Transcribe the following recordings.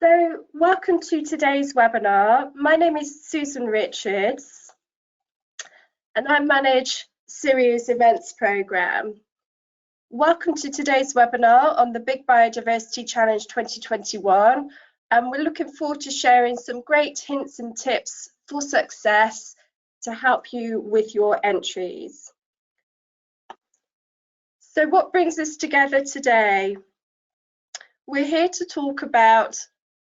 So, welcome to today's webinar. My name is Susan Richards, and I manage Syria's events programme. Welcome to today's webinar on the Big Biodiversity Challenge 2021, and we're looking forward to sharing some great hints and tips for success to help you with your entries. So, what brings us together today? We're here to talk about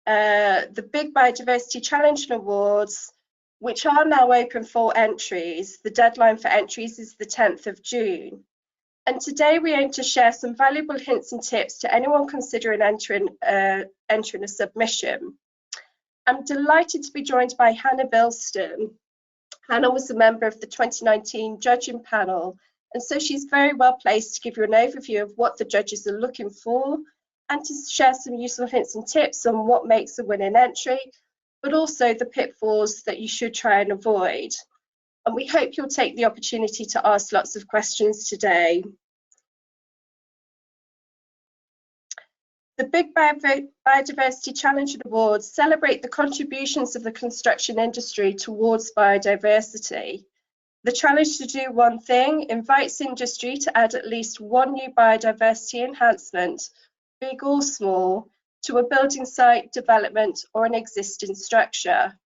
the Big Biodiversity Challenge and Awards, which are now open for entries. The deadline for entries is the 10th of June. And today we aim to share some valuable hints and tips to anyone considering entering a submission. I'm delighted to be joined by Hannah Bilston. Hannah was a member of the 2019 judging panel, and so she's very well placed to give you an overview of what the judges are looking for, and to share some useful hints and tips on what makes a winning entry, but also the pitfalls that you should try and avoid. And we hope you'll take the opportunity to ask lots of questions today. The Big Biodiversity Challenge and Awards celebrate the contributions of the construction industry towards biodiversity. The challenge to do one thing invites industry to add at least one new biodiversity enhancement, big or small, to a building site, development, or an existing structure.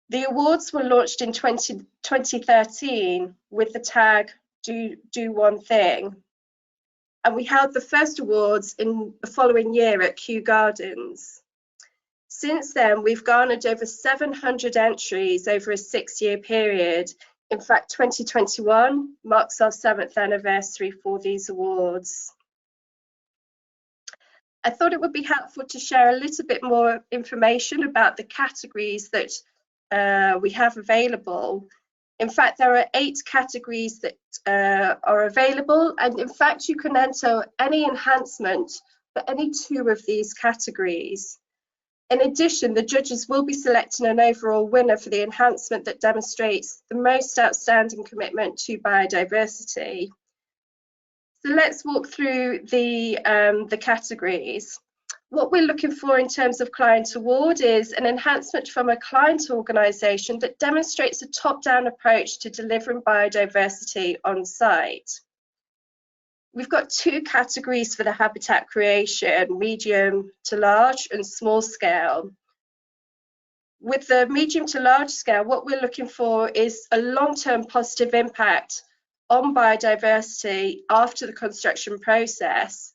The awards were launched in 2013 with the tag Do One Thing. And we held the first awards in the following year at Kew Gardens. Since then, we've garnered over 700 entries over a 6-year period. In fact, 2021 marks our 7th anniversary for these awards. I thought it would be helpful to share a little bit more information about the categories that we have available. In fact, there are 8 categories that are available, and in fact, you can enter any enhancement for any 2 of these categories. In addition, the judges will be selecting an overall winner for the enhancement that demonstrates the most outstanding commitment to biodiversity. So let's walk through the categories. What we're looking for in terms of client award is an enhancement from a client organisation that demonstrates a top-down approach to delivering biodiversity on site. We've got 2 categories for the habitat creation, medium to large and small scale. With the medium to large scale, what we're looking for is a long-term positive impact on biodiversity after the construction process.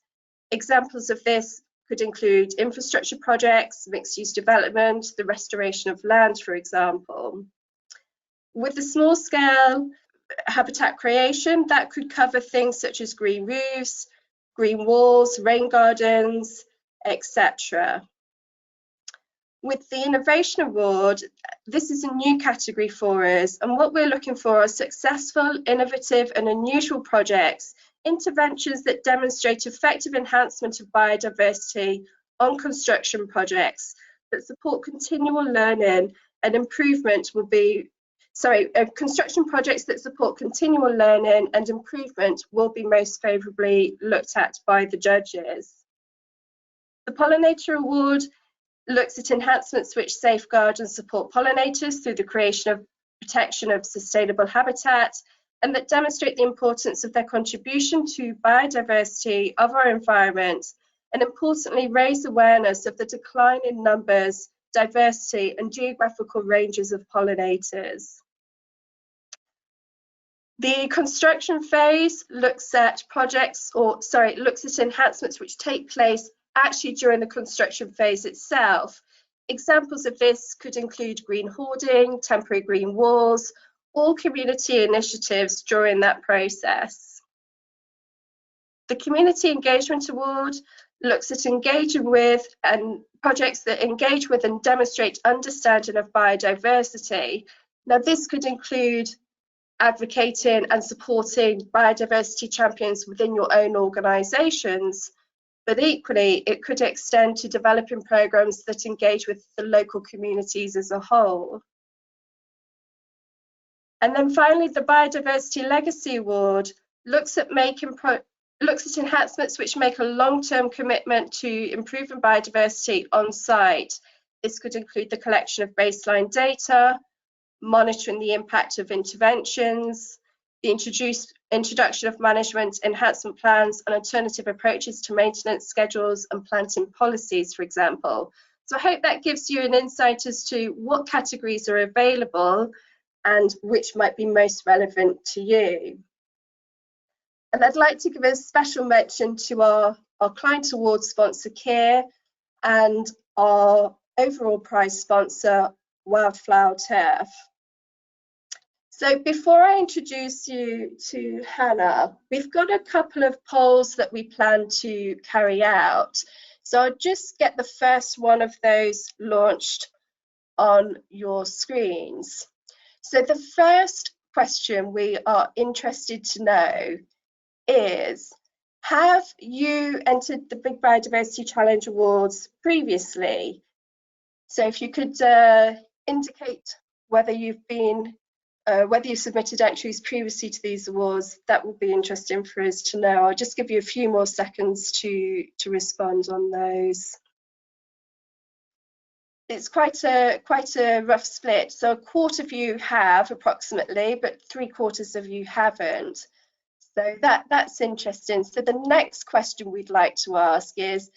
Examples of this could include infrastructure projects, mixed-use development, the restoration of land, for example. With the small-scale habitat creation, that could cover things such as green roofs, green walls, rain gardens, etc. With the Innovation Award, this is a new category for us, and what we're looking for are successful, innovative and unusual projects, interventions that demonstrate effective enhancement of biodiversity on construction projects that support continual learning and improvement will be, construction projects that support continual learning and improvement will be most favourably looked at by the judges. The Pollinator Award looks at enhancements which safeguard and support pollinators through the creation of protection of sustainable habitat, and that demonstrate the importance of their contribution to biodiversity of our environment, and importantly raise awareness of the decline in numbers, diversity and geographical ranges of pollinators. The construction phase looks at enhancements which take place actually during the construction phase itself. Examples of this could include green hoarding, temporary green walls, or community initiatives during that process. The Community Engagement Award looks at engaging with and projects that engage with and demonstrate understanding of biodiversity. Now, this could include advocating and supporting biodiversity champions within your own organisations, but equally it could extend to developing programs that engage with the local communities as a whole. And then finally, the Biodiversity Legacy Award looks at making looks at enhancements which make a long-term commitment to improving biodiversity on site. This could include the collection of baseline data, monitoring the impact of interventions, the introduction of management enhancement plans and alternative approaches to maintenance schedules and planting policies, for example. So I hope that gives you an insight as to what categories are available and which might be most relevant to you. And I'd like to give a special mention to our Client Award sponsor, Kier, and our overall prize sponsor, Wildflower Turf. So before I introduce you to Hannah, we've got a couple of polls that we plan to carry out. So I'll just get the first one of those launched on your screens. So the first question we are interested to know is, have you entered the Big Biodiversity Challenge Awards previously? So if you could indicate whether you've been whether you submitted entries previously to these awards, that would be interesting for us to know. I'll just give you a few more seconds to respond on those. It's quite a rough split. So a quarter of you have approximately, but 3/4 of you haven't. So that's interesting. So the next question we'd like to ask is,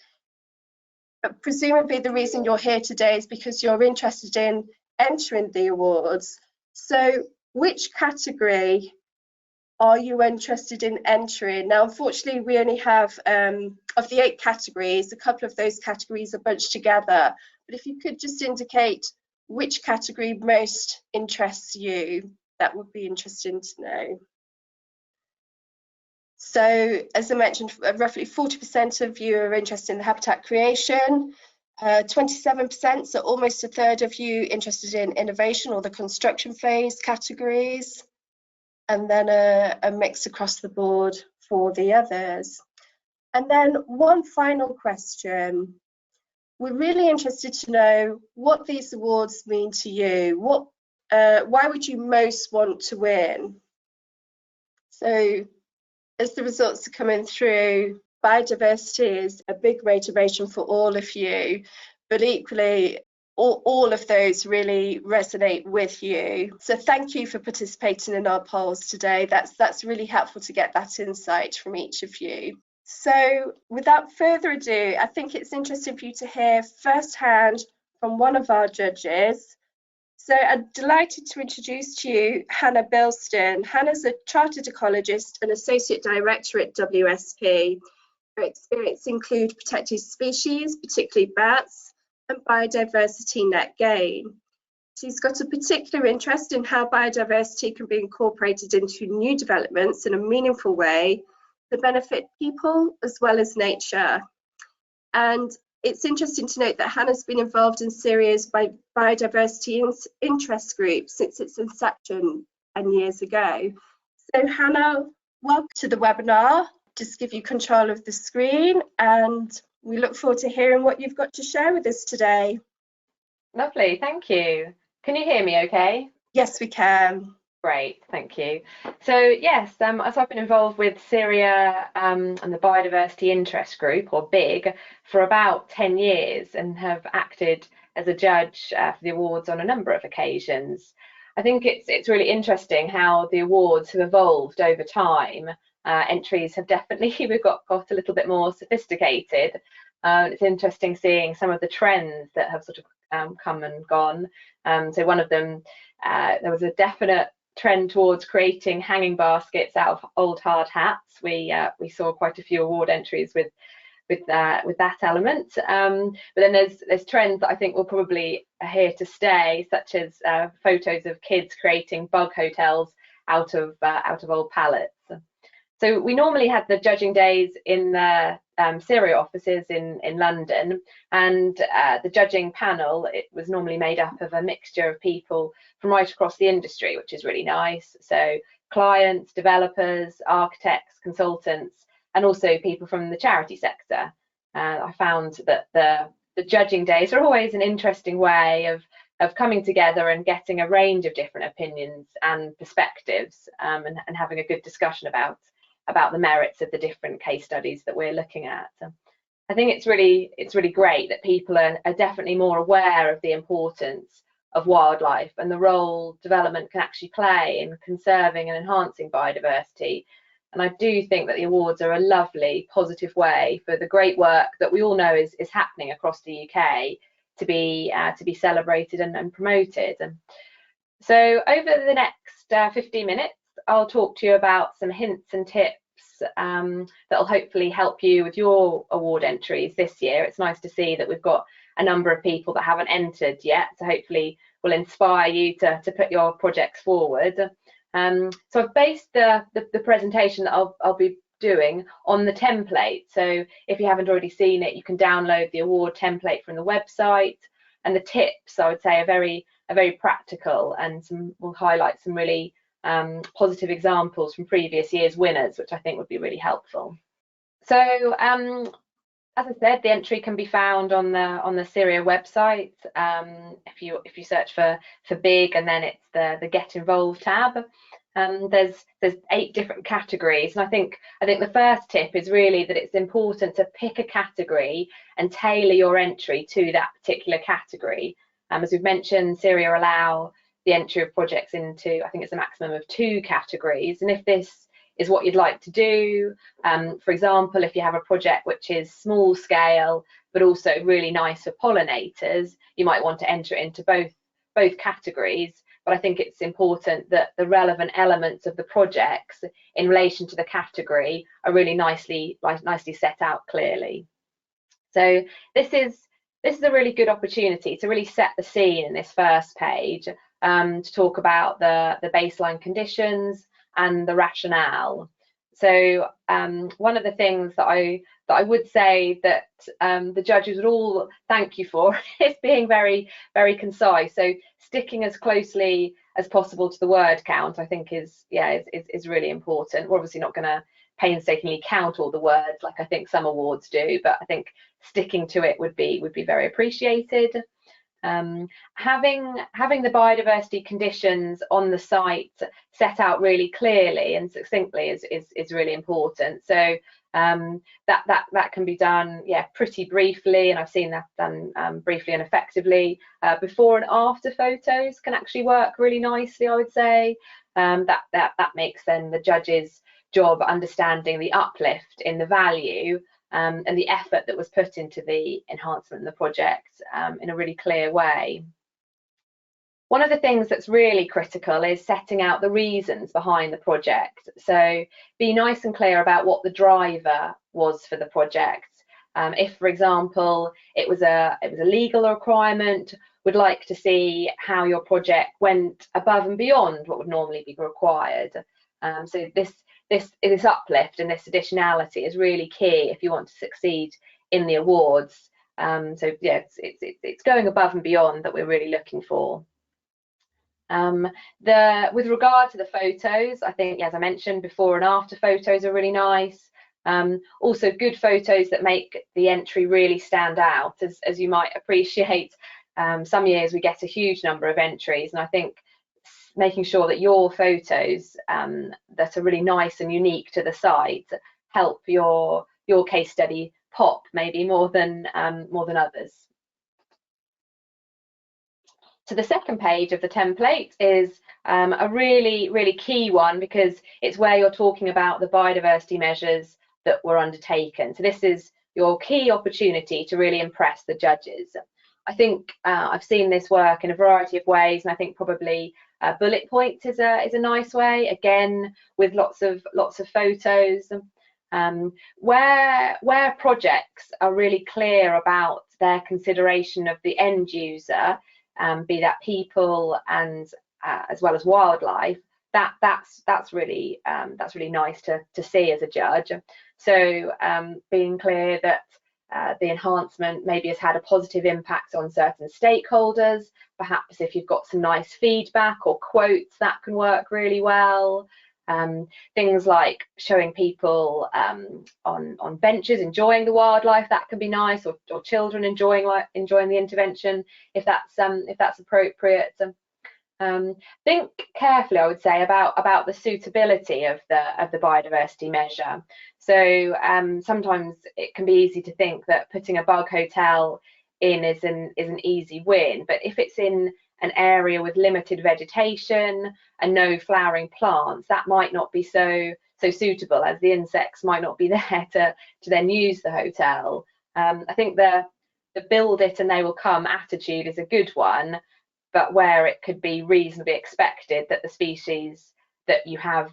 presumably the reason you're here today is because you're interested in entering the awards. So which category are you interested in entering? Now, unfortunately, we only have, of the 8 categories, a couple of those categories are bunched together. But if you could just indicate which category most interests you, that would be interesting to know. So, as I mentioned, roughly 40% of you are interested in the habitat creation, 27%, so almost a third of you interested in innovation or the construction phase categories, and then a mix across the board for the others. And then one final question. We're really interested to know what these awards mean to you. Why would you most want to win? So as the results are coming through, biodiversity is a big motivation for all of you, but equally, all of those really resonate with you. So thank you for participating in our polls today. That's really helpful to get that insight from each of you. So without further ado, I think it's interesting for you to hear firsthand from one of our judges. So I'm delighted to introduce to you Hannah Bilston. Hannah's a chartered ecologist and associate director at WSP. Her experience include protected species, particularly bats, and biodiversity net gain. She's got a particular interest in how biodiversity can be incorporated into new developments in a meaningful way to benefit people as well as nature. And it's interesting to note that Hannah's been involved in Syria's biodiversity interest group since its inception and years ago. So Hannah, welcome to the webinar. Just give you control of the screen, and we look forward to hearing what you've got to share with us today. Lovely, thank you. Can you hear me okay? Yes, we can. Great, thank you. So yes, as I've been involved with Syria and the Biodiversity Interest Group, or BIG, for about 10 years and have acted as a judge for the awards on a number of occasions. I think it's really interesting how the awards have evolved over time. Entries have definitely we've got a little bit more sophisticated. It's interesting seeing some of the trends that have sort of come and gone. So one of them, there was a definite trend towards creating hanging baskets out of old hard hats. We saw quite a few award entries with that element. But then there's trends that I think will probably are here to stay, such as photos of kids creating bug hotels out of old pallets. So we normally had the judging days in the Syria offices in London, and the judging panel, it was normally made up of a mixture of people from right across the industry, which is really nice. So clients, developers, architects, consultants, and also people from the charity sector. I found that the judging days are always an interesting way of coming together and getting a range of different opinions and perspectives, and having a good discussion about about the merits of the different case studies that we're looking at. I think it's really great that people are definitely more aware of the importance of wildlife and the role development can actually play in conserving and enhancing biodiversity. And I do think that the awards are a lovely, positive way for the great work that we all know is happening across the UK to be celebrated and promoted. So over the next 15 minutes, I'll talk to you about some hints and tips that'll hopefully help you with your award entries this year. It's nice to see that we've got a number of people that haven't entered yet, so hopefully will inspire you to put your projects forward. So I've based the presentation that I'll be doing on the template. So if you haven't already seen it, you can download the award template from the website. And the tips, I would say, are very practical, and will highlight some really positive examples from previous year's winners, which I think would be really helpful. So as I said, the entry can be found on the CIRIA website. If you search for big, and then it's the Get Involved tab. There's 8 different categories, and I think the first tip is really that it's important to pick a category and tailor your entry to that particular category. As we've mentioned, CIRIA allow the entry of projects into, I think it's a maximum of 2 categories, and if this is what you'd like to do, for example, if you have a project which is small scale but also really nice for pollinators, you might want to enter it into both categories. But I think it's important that the relevant elements of the projects in relation to the category are really nicely set out clearly. So this is a really good opportunity to really set the scene in this first page, to talk about the baseline conditions and the rationale. So one of the things that I would say that the judges would all thank you for is being very concise. So sticking as closely as possible to the word count, I think is really important. We're obviously not going to painstakingly count all the words like I think some awards do, but I think sticking to it would be very appreciated. Having the biodiversity conditions on the site set out really clearly and succinctly is really important. So that can be done pretty briefly, and I've seen that done briefly and effectively. Before and after photos can actually work really nicely, I would say. That makes then the judge's job understanding the uplift in the value and the effort that was put into the enhancement of the project in a really clear way. One of the things that's really critical is setting out the reasons behind the project. So be nice and clear about what the driver was for the project. If, for example, it was a legal requirement, would like to see how your project went above and beyond what would normally be required. So this uplift and this additionality is really key if you want to succeed in the awards. So yeah, it's going above and beyond that we're really looking for. With regard to the photos, I think, as I mentioned, before and after photos are really nice. Also good photos that make the entry really stand out. As you might appreciate, some years we get a huge number of entries, and I think making sure that your photos that are really nice and unique to the site help your case study pop maybe more than others. So the second page of the template is a really key one, because it's where you're talking about the biodiversity measures that were undertaken. So this is your key opportunity to really impress the judges. I think I've seen this work in a variety of ways, and I think probably bullet points is a nice way, again with lots of photos. Where projects are really clear about their consideration of the end user, be that people and as well as wildlife, that's really nice to see as a judge. So being clear that the enhancement maybe has had a positive impact on certain stakeholders. Perhaps if you've got some nice feedback or quotes, that can work really well. Things like showing people on benches enjoying the wildlife, that can be nice, or children enjoying the intervention if that's appropriate. Think carefully, I would say, about the suitability of the biodiversity measure. So sometimes it can be easy to think that putting a bug hotel in is an easy win, but if it's in an area with limited vegetation and no flowering plants, that might not be so suitable, as the insects might not be there to then use the hotel. I think the build it and they will come attitude is a good one, but where it could be reasonably expected that the species that you have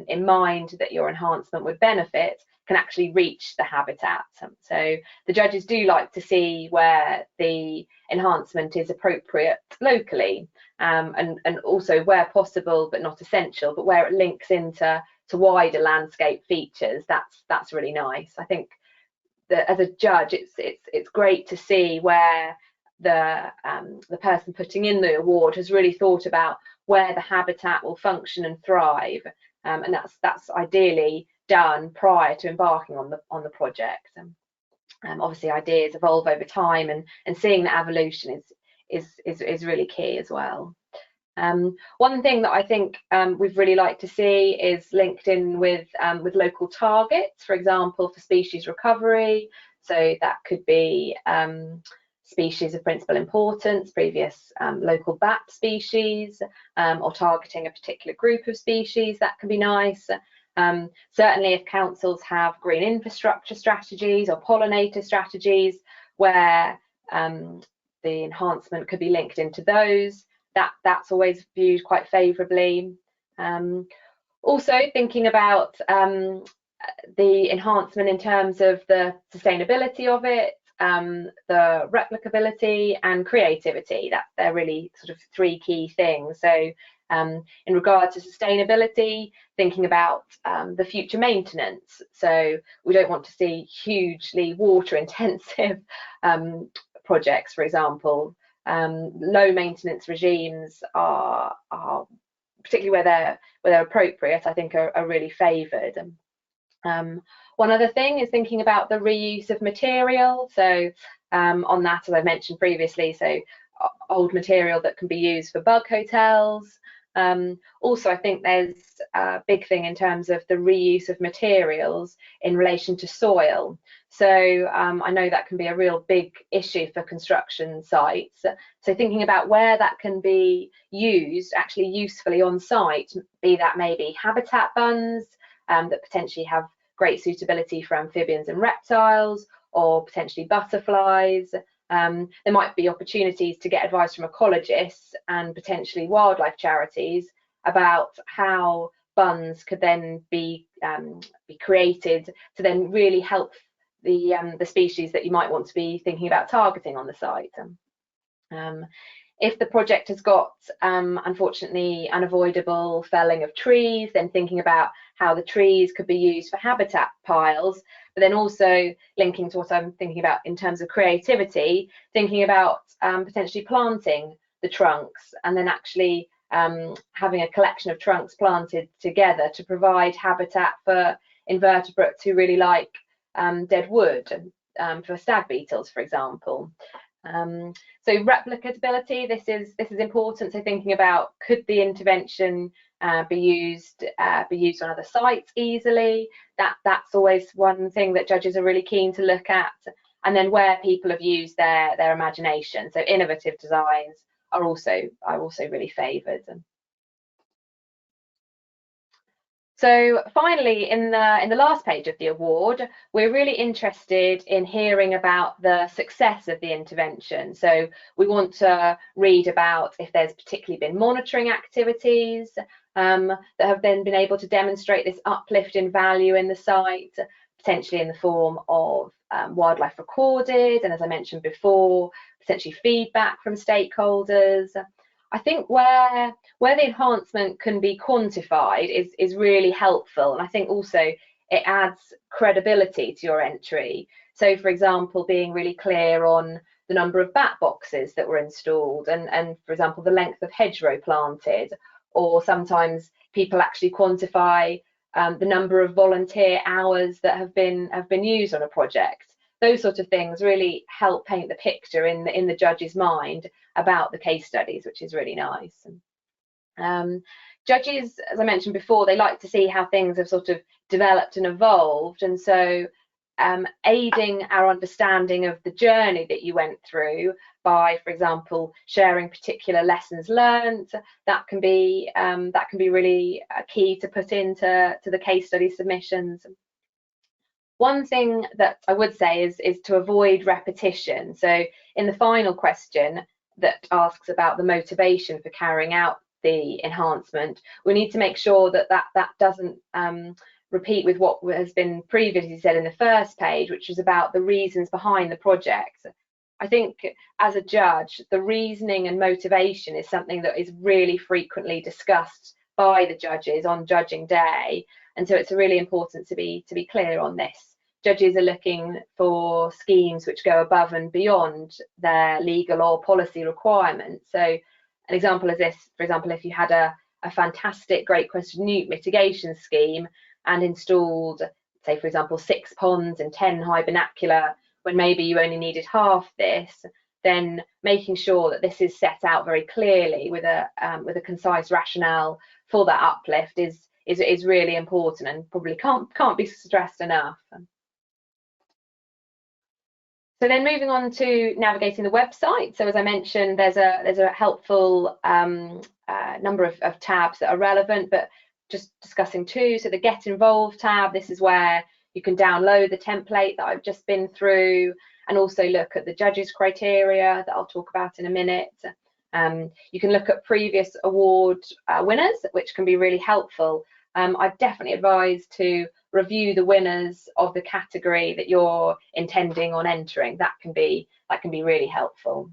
in mind that your enhancement would benefit can actually reach the habitat. So the judges do like to see where the enhancement is appropriate locally, and also where possible but not essential, but where it links into wider landscape features. That's really nice. I think that as a judge, it's great to see where the person putting in the award has really thought about where the habitat will function and thrive, and that's ideally done prior to embarking on the project. Obviously, ideas evolve over time, and seeing that evolution is really key as well. One thing that I think we've really liked to see is linked in with local targets, for example, for species recovery. So that could be species of principal importance, previous local bat species, or targeting a particular group of species. That can be nice. Certainly if councils have green infrastructure strategies or pollinator strategies where the enhancement could be linked into those, that's always viewed quite favourably. Also thinking about the enhancement in terms of the sustainability of it, the replicability and creativity, that they're really sort of three key things. So in regard to sustainability, thinking about the future maintenance. So we don't want to see hugely water intensive projects, for example. Low maintenance regimes are particularly where they're appropriate, I think are really favoured. One other thing is thinking about the reuse of material. So on that, as I mentioned previously, so old material that can be used for bug hotels. Also, I think there's a big thing in terms of the reuse of materials in relation to soil. So I know that can be a real big issue for construction sites. So thinking about where that can be used actually usefully on site, be that maybe habitat bunds that potentially have great suitability for amphibians and reptiles, or potentially butterflies. There might be opportunities to get advice from ecologists and potentially wildlife charities about how bunds could then be created to then really help the species that you might want to be thinking about targeting on the site. If the project has got, unfortunately, unavoidable felling of trees, then thinking about how the trees could be used for habitat piles, but then also linking to what I'm thinking about in terms of creativity, thinking about potentially planting the trunks and then actually having a collection of trunks planted together to provide habitat for invertebrates who really like dead wood, for stag beetles, for example. So replicability, this is important. So thinking about, could the intervention be used on other sites easily? That's always one thing that judges are really keen to look at. And then where people have used their imagination. So innovative designs are also really favoured. So finally, in the last page of the award, we're really interested in hearing about the success of the intervention. So we want to read about if there's particularly been monitoring activities that have then been able to demonstrate this uplift in value in the site, potentially in the form of wildlife recorded, and as I mentioned before, potentially feedback from stakeholders. I think where the enhancement can be quantified is really helpful, and I think also it adds credibility to your entry. So for example, being really clear on the number of bat boxes that were installed and for example the length of hedgerow planted, or sometimes people actually quantify the number of volunteer hours that have been used on a project. Those sort of things really help paint the picture in the judge's mind about the case studies, which is really nice. Judges, as I mentioned before, they like to see how things have sort of developed and evolved, and so aiding our understanding of the journey that you went through by, for example, sharing particular lessons learned, that can be really key to put into the case study submissions. One thing that I would say is to avoid repetition. So in the final question that asks about the motivation for carrying out the enhancement, we need to make sure that that doesn't repeat with what has been previously said in the first page, which is about the reasons behind the project. I think as a judge, the reasoning and motivation is something that is really frequently discussed by the judges on judging day, and so it's really important to be clear on this. Judges are looking for schemes which go above and beyond their legal or policy requirements. So an example is this, for example, if you had a fantastic Great Question Newt mitigation scheme and installed, say, for example, 6 ponds and 10 high binacular, when maybe you only needed half this, then making sure that this is set out very clearly with a concise rationale for that uplift is really important, and probably can't be stressed enough. So then moving on to navigating the website. So as I mentioned, there's a helpful number of tabs that are relevant, but just discussing 2. So the Get Involved tab, this is where you can download the template that I've just been through, and also look at the judges' criteria that I'll talk about in a minute. You can look at previous award winners, which can be really helpful. I'd definitely advise to review the winners of the category that you're intending on entering. That can be really helpful.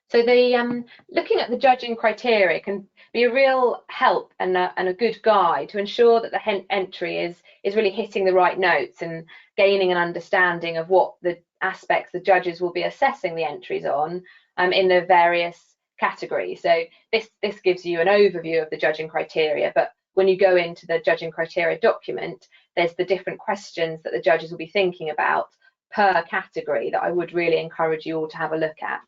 So the looking at the judging criteria can be a real help and a good guide to ensure that the entry is really hitting the right notes and gaining an understanding of what the aspects the judges will be assessing the entries on in the various categories. So this gives you an overview of the judging criteria, but when you go into the judging criteria document, there's the different questions that the judges will be thinking about per category that I would really encourage you all to have a look at.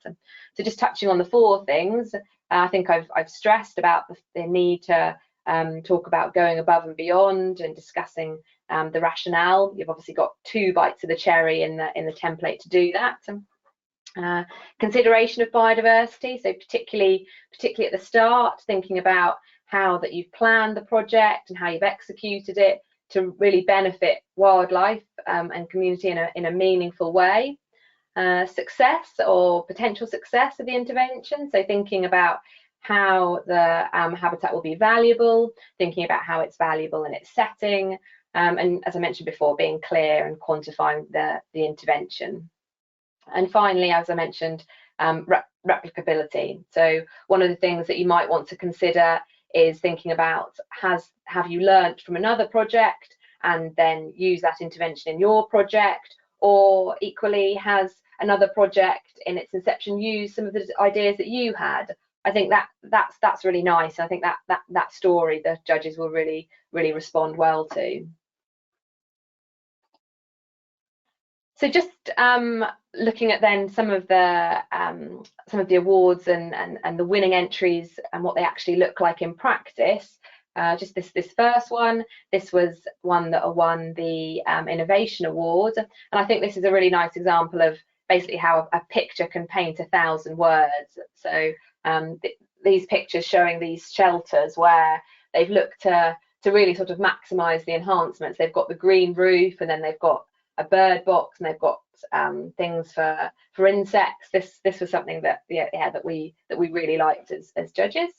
So just touching on the 4 things, I think I've stressed about the need to talk about going above and beyond and discussing the rationale. You've obviously got 2 bites of the cherry in the template to do that. Consideration of biodiversity, so particularly at the start, thinking about how that you've planned the project and how you've executed it to really benefit wildlife and community in a meaningful way. Success or potential success of the intervention, so thinking about how the habitat will be valuable, thinking about how it's valuable in its setting, and as I mentioned before, being clear and quantifying the intervention. And finally, as I mentioned, replicability. So one of the things that you might want to consider is thinking about, have you learnt from another project and then use that intervention in your project, or equally has another project in its inception used some of the ideas that you had? I think that's really nice. I think that story the judges will really respond well to. So just looking at then some of the awards and the winning entries and what they actually look like in practice. Just this first one, this was one that won the Innovation Award, and I think this is a really nice example of basically how a picture can paint 1,000 words. So these pictures showing these shelters where they've looked to really sort of maximise the enhancements. They've got the green roof, and then they've got a bird box, and they've got things for insects. This was something that that we really liked as judges.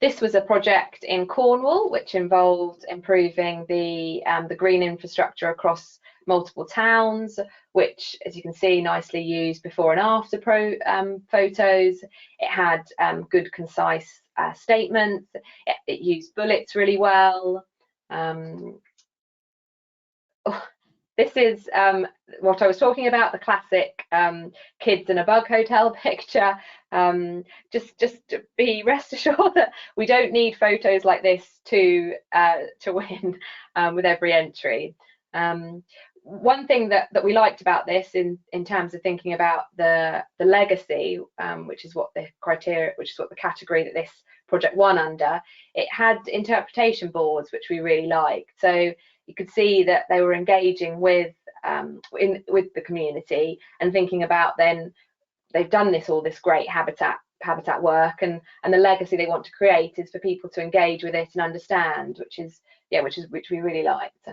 This was a project in Cornwall which involved improving the green infrastructure across multiple towns, which, as you can see, nicely used before and after photos. It had good concise statements. It used bullets really well. This is what I was talking about, the classic kids in a bug hotel picture. Just be rest assured that we don't need photos like this to win with every entry. one thing that we liked about this in terms of thinking about the legacy, which is what the criteria, which is what the category that this project won under, it had interpretation boards, which we really liked. So you could see that they were engaging with the community and thinking about, then they've done all this great habitat work, and the legacy they want to create is for people to engage with it and understand, which we really liked.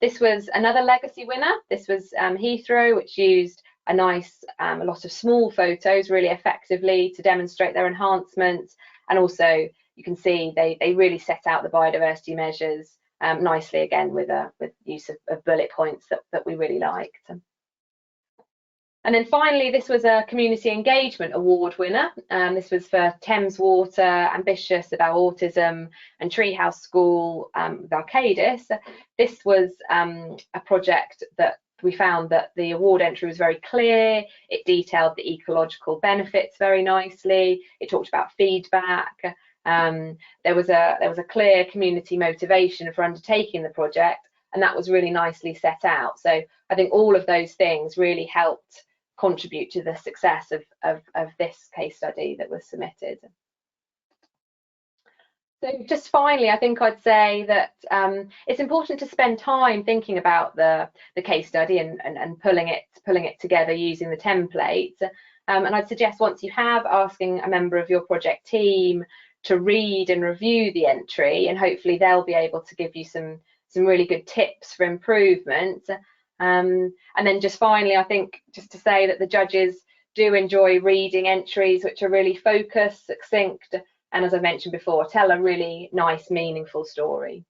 This was another legacy winner. This was Heathrow, which used a lot of small photos really effectively to demonstrate their enhancements, and also you can see they really set out the biodiversity measures nicely, again with use of bullet points that we really liked. And then finally, this was a Community Engagement Award winner. This was for Thames Water, Ambitious About Autism, and Treehouse School with Arcadis. This was a project that we found that the award entry was very clear. It detailed the ecological benefits very nicely. It talked about feedback. There was a clear community motivation for undertaking the project, and that was really nicely set out. So I think all of those things really helped contribute to the success of this case study that was submitted. So just finally, I think I'd say that it's important to spend time thinking about the case study and pulling it together using the template. And I'd suggest, once you have, asking a member of your project team to read and review the entry, and hopefully they'll be able to give you some really good tips for improvement. And then just finally, I think just to say that the judges do enjoy reading entries which are really focused, succinct, and, as I mentioned before, tell a really nice, meaningful story.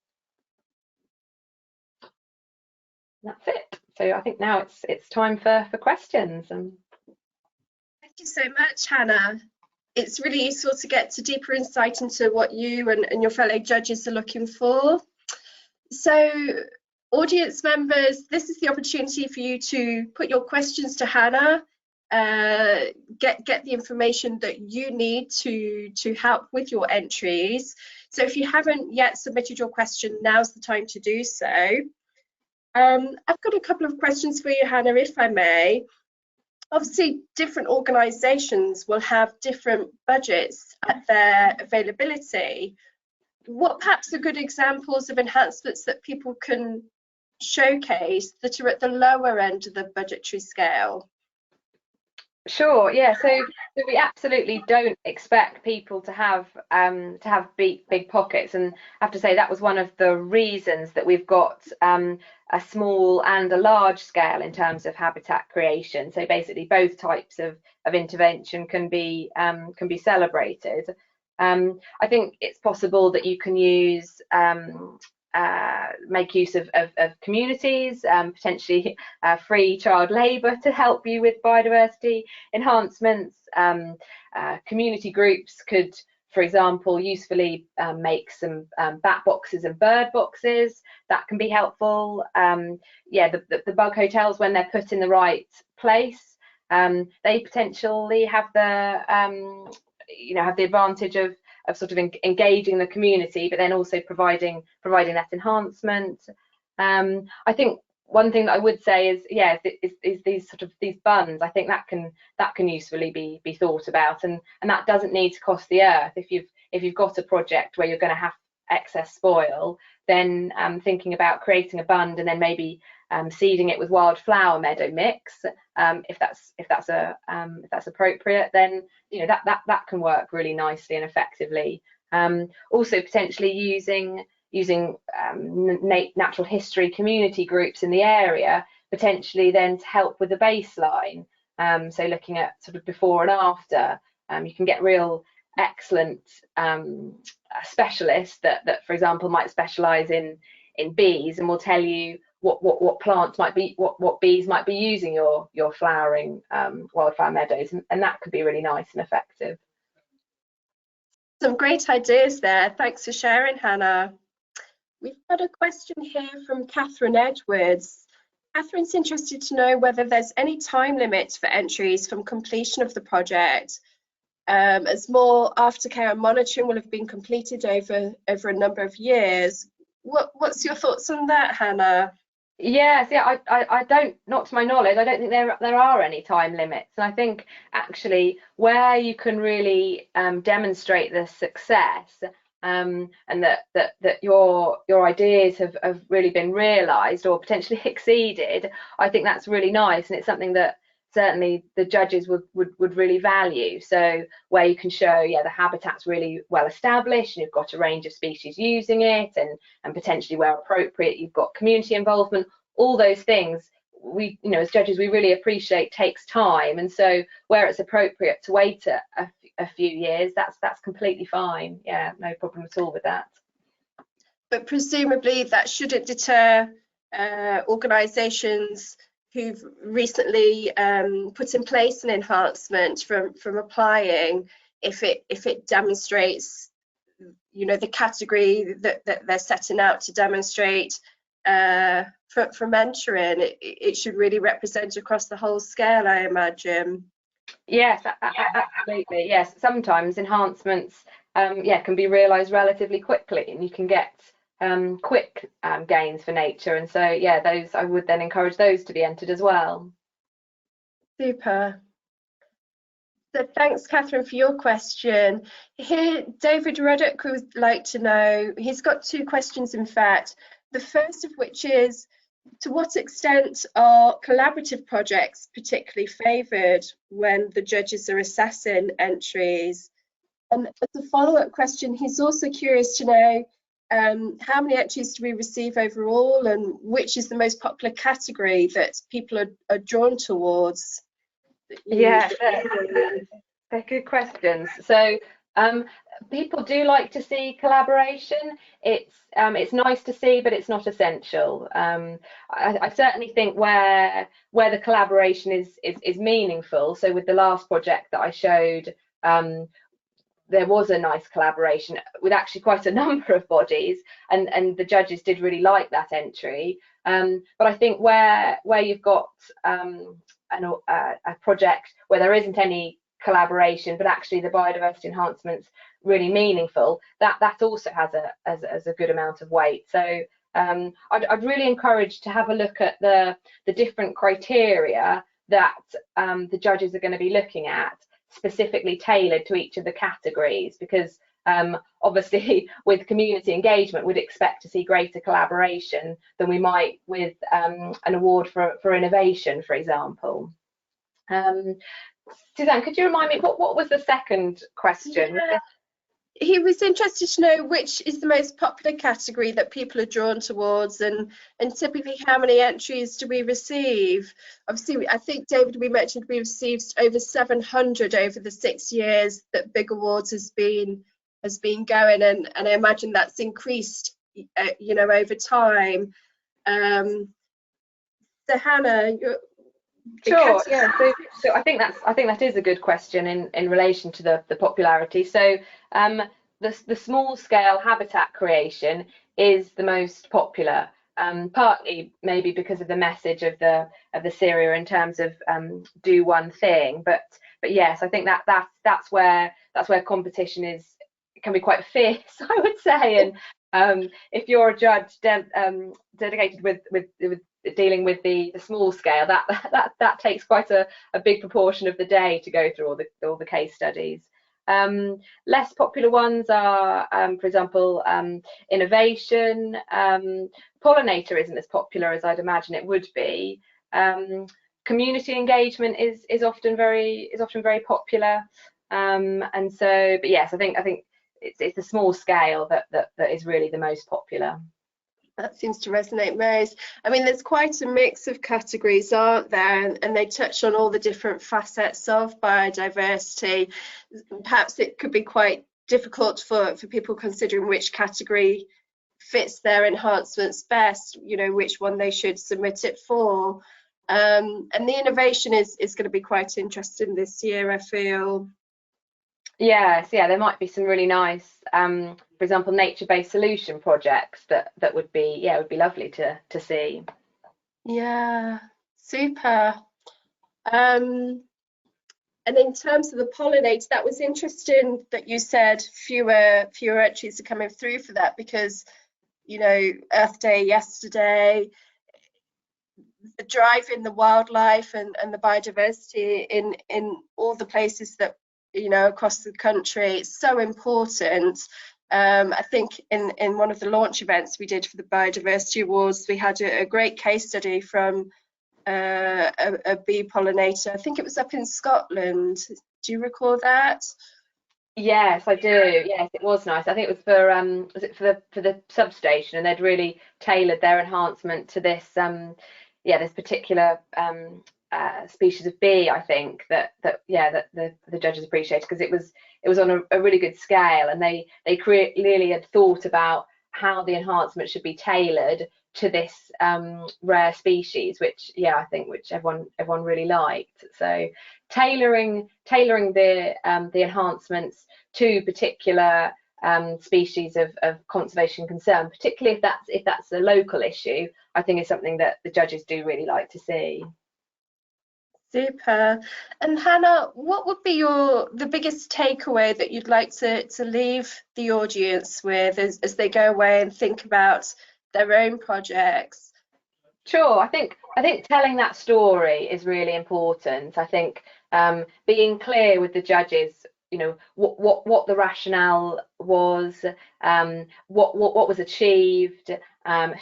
That's it. So I think now it's time for questions. Thank you so much, Hannah. It's really useful to get deeper insight into what you and your fellow judges are looking for. So, audience members, this is the opportunity for you to put your questions to Hannah, get the information that you need to help with your entries. So if you haven't yet submitted your question, now's the time to do so. I've got a couple of questions for you, Hannah, if I may. Obviously, different organisations will have different budgets at their availability. What perhaps are good examples of enhancements that people can showcase that are at the lower end of the budgetary scale? Sure, yeah. So we absolutely don't expect people to have big pockets, and I have to say that was one of the reasons that we've got a small and a large scale in terms of habitat creation. So basically, both types of intervention can be celebrated. I think it's possible that you can use make use of communities, potentially free child labour to help you with biodiversity enhancements. Community groups could, for example, usefully make some bat boxes and bird boxes. That can be helpful. Yeah, the bug hotels, when they're put in the right place, they potentially have the have the advantage of sort of engaging the community, but then also providing that enhancement. I think one thing that I would say is, yeah, is these bunds. I think that can usefully be thought about, and that doesn't need to cost the earth. If you've got a project where you're going to have excess spoil, then thinking about creating a bund and then maybe seeding it with wildflower meadow mix, if that's appropriate, then that can work really nicely and effectively. Also potentially using natural history community groups in the area, potentially then to help with the baseline. So looking at sort of before and after, you can get real excellent specialists that for example might specialize in bees, and will tell you what plants might be, what bees might be using your flowering wildflower meadows, and that could be really nice and effective. Some great ideas there. Thanks for sharing, Hannah. We've got a question here from Catherine Edwards. Catherine's interested to know whether there's any time limit for entries from completion of the project, as more aftercare and monitoring will have been completed over a number of years. What's your thoughts on that, Hannah? Yes, yeah, I don't, not to my knowledge, I don't think there are any time limits. And I think actually where you can really demonstrate the success and that your ideas have really been realised or potentially exceeded, I think that's really nice, and it's something that certainly the judges would really value. So where you can show, yeah, the habitat's really well established and you've got a range of species using it, and potentially where appropriate you've got community involvement, all those things we, you know, as judges we really appreciate takes time, and so where it's appropriate to wait a few years, that's completely fine. Yeah, no problem at all with that. But presumably that shouldn't deter organisations who've recently put in place an enhancement from applying if it demonstrates, you know, the category that they're setting out to demonstrate from entering. It should really represent across the whole scale, I imagine. Yes, absolutely. Yes, sometimes enhancements can be realised relatively quickly, and you can get quick gains for nature, and so yeah, those I would then encourage those to be entered as well. Super. So thanks, Catherine, for your question. Here, David Ruddock would like to know, he's got two questions in fact. The first of which is, to what extent are collaborative projects particularly favoured when the judges are assessing entries? And as a follow-up question, he's also curious to know how many entries do we receive overall, and which is the most popular category that people are drawn towards? Yeah, they're good questions. So people do like to see collaboration. It's nice to see, but it's not essential. I certainly think where the collaboration is meaningful. So with the last project that I showed, there was a nice collaboration with actually quite a number of bodies, and the judges did really like that entry. But I think where you've got a project where there isn't any collaboration, but actually the biodiversity enhancement's really meaningful, that also has a good amount of weight. So I'd really encourage to have a look at the different criteria that the judges are going to be looking at, specifically tailored to each of the categories, because obviously with community engagement we'd expect to see greater collaboration than we might with an award for innovation, for example. Suzanne, could you remind me what was the second question? Yeah. He was interested to know which is the most popular category that people are drawn towards, and typically how many entries do we receive? Obviously, I think, David, we mentioned we received over 700 over the 6 years that Big Awards has been going, and I imagine that's increased, you know, over time. So Hannah, sure, yeah. So I think that is a good question in relation to the popularity. So the small scale habitat creation is the most popular, partly maybe because of the message of the Syria in terms of do one thing, but yes, I think that's where competition can be quite fierce, I would say. And if you're a judge dedicated with dealing with the small scale, that takes quite a big proportion of the day to go through all the case studies. Less popular ones are, for example, innovation. Pollinator isn't as popular as I'd imagine it would be. Community engagement is often very popular, and so, but yes, I think it's the small scale that is really the most popular. That seems to resonate most. I mean, there's quite a mix of categories, aren't there? And they touch on all the different facets of biodiversity. Perhaps it could be quite difficult for people considering which category fits their enhancements best, you know, which one they should submit it for. And the innovation is going to be quite interesting this year, I feel. Yes, yeah, there might be some really nice, for example, nature-based solution projects that would be lovely to see. Yeah, super. And in terms of the pollinators, that was interesting that you said fewer entries are coming through for that, because you know, Earth Day yesterday, the drive in the wildlife and the biodiversity in all the places that, you know, across the country. It's so important. I think in one of the launch events we did for the Biodiversity Awards, we had a great case study from a bee pollinator. I think it was up in Scotland. Do you recall that? Yes, I do. Yes, it was nice. I think it was for the substation, and they'd really tailored their enhancement to this this particular species of bee. I think that the judges appreciated, because it was on a really good scale, and they clearly had thought about how the enhancement should be tailored to this rare species, which everyone really liked. So tailoring the enhancements to particular species of conservation concern, particularly if that's a local issue, I think is something that the judges do really like to see. Super. And Hannah, what would be the biggest takeaway that you'd like to leave the audience with as they go away and think about their own projects? Sure, I think telling that story is really important. I think being clear with the judges, you know, what the rationale was, what was achieved,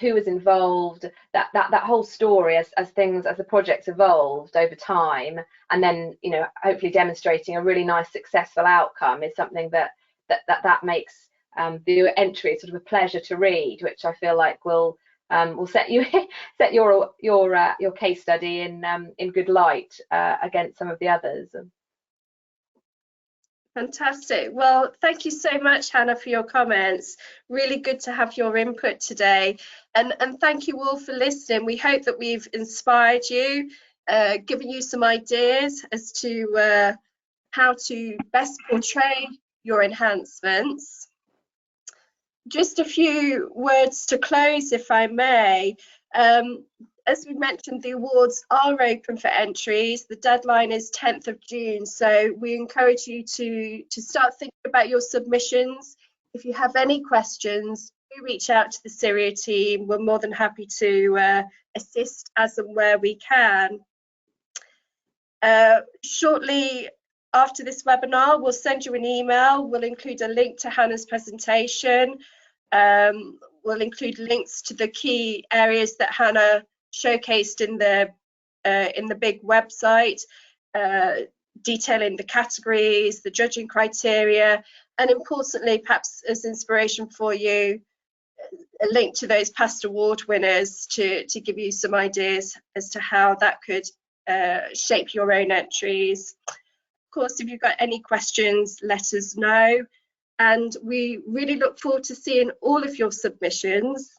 who was involved, that whole story as the projects evolved over time, and then, you know, hopefully demonstrating a really nice successful outcome is something that makes the entry sort of a pleasure to read, which I feel like will set your case study in good light against some of the others. Fantastic. Well, thank you so much, Hannah, for your comments. Really good to have your input today. And thank you all for listening. We hope that we've inspired you, given you some ideas as to how to best portray your enhancements. Just a few words to close, if I may. As we mentioned, the awards are open for entries. The deadline is 10th of June, so we encourage you to start thinking about your submissions. If you have any questions, do reach out to the CIRIA team. We're more than happy to assist as and where we can. Shortly after this webinar, we'll send you an email. We'll include a link to Hannah's presentation. We'll include links to the key areas that Hannah showcased in the big website, detailing the categories, the judging criteria, and importantly, perhaps as inspiration for you, a link to those past award winners to give you some ideas as to how that could shape your own entries. Of course, if you've got any questions, let us know, and we really look forward to seeing all of your submissions.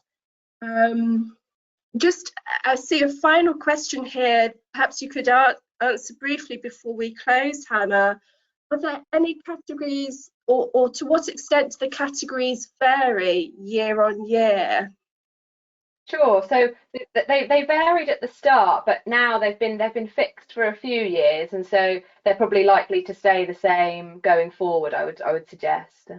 I see a final question here. Perhaps you could answer briefly before we close, Hannah. Are there any categories, or to what extent do the categories vary year on year? Sure. So they varied at the start, but now they've been fixed for a few years, and so they're probably likely to stay the same going forward, I would suggest.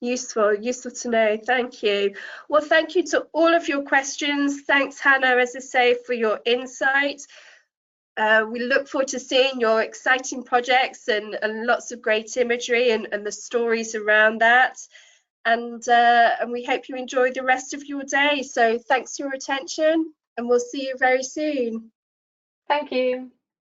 Useful to know. Thank you. Well, thank you to all of your questions. Thanks, Hannah, as I say, for your insight. We look forward to seeing your exciting projects and lots of great imagery and the stories around that. And we hope you enjoy the rest of your day. So thanks for your attention, and we'll see you very soon. Thank you.